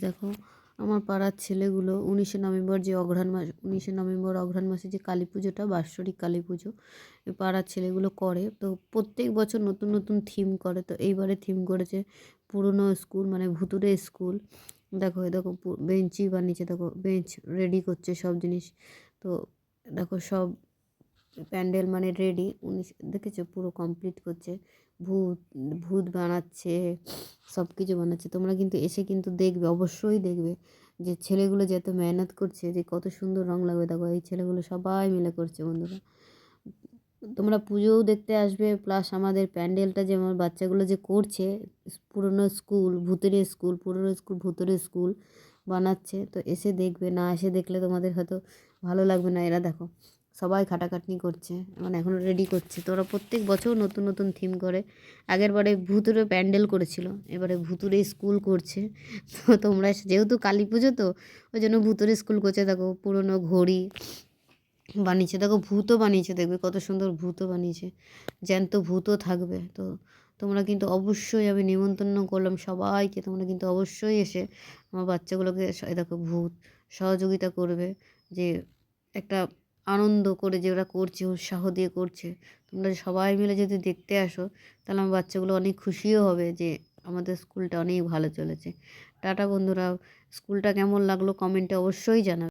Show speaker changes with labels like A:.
A: দেখো আমার পাড়ার ছেলেগুলো 19 নভেম্বর যে অঘ্রাণ মাস 19 নভেম্বর অঘ্রাণ মাসে যে কালী পুজোটা বাৎসরিক কালী পুজো এই পাড়ার ছেলেগুলো করে। তো প্রত্যেক বছর নতুন নতুন থিম করে। তো এইবারে থিম করেছে পুরনো স্কুল, মানে ভুতুড়ে স্কুল। দেখো দেখো বেঞ্চই বানিয়েছে, দেখো বেঞ্চ রেডি করছে সব জিনিস। তো দেখো সব প্যান্ডেল মানে রেডি, উনি দেখেছো পুরো কমপ্লিট করছে। ভূত ভূত বানাচ্ছে, সব কিছু বানাচ্ছে। তোমরা কিন্তু এসে কিন্তু দেখবে, অবশ্যই দেখবে যে ছেলেগুলো যে এত মেহনত করছে, যে কত সুন্দর রং লাগবে। দেখো এই ছেলেগুলো সবাই মিলে করছে বন্ধুরা। তোমরা পুজোও দেখতে আসবে, প্লাস আমাদের প্যান্ডেলটা যে আমার বাচ্চাগুলো যে করছে, পুরনো স্কুল ভূতের স্কুল, পুরনো স্কুল ভূতের স্কুল বানাচ্ছে। তো এসে দেখবে, না এসে দেখলে তোমাদের হয়তো ভালো লাগবে না। এরা দেখো সবাই খাটাখাটনি করছে, মানে এখনও রেডি করছে। তো ওরা প্রত্যেক বছর নতুন নতুন থিম করে। আগের বারে ভূতুরে প্যান্ডেল করেছিল, এবারে ভূতুরে স্কুল করছে। তো তোমরা যেহেতু কালী পুজো, তো ওই জন্য ভূতুরে স্কুল করছে। দেখো পুরনো ঘড়ি বানিয়েছে, দেখো ভূতও বানিয়েছে, দেখবে কত সুন্দর ভূতও বানিয়েছে, জ্যান্ত ভূতও থাকবে। তো তোমরা কিন্তু অবশ্যই, আমি নিমন্ত্রণ করলাম সবাইকে, তোমরা কিন্তু অবশ্যই এসে আমার বাচ্চাগুলোকে দেখো ভূত সহযোগিতা করবে, যে একটা আনন্দ করে যে ওরা করছে, উৎসাহ দিয়ে করছে। তোমরা সবাই মিলে যদি দেখতে আসো, তাহলে আমার বাচ্চাগুলো অনেক খুশিও হবে যে আমাদের স্কুলটা অনেক ভালো চলেছে। টাটা বন্ধুরা, স্কুলটা কেমন লাগলো কমেন্টে অবশ্যই জানাবে।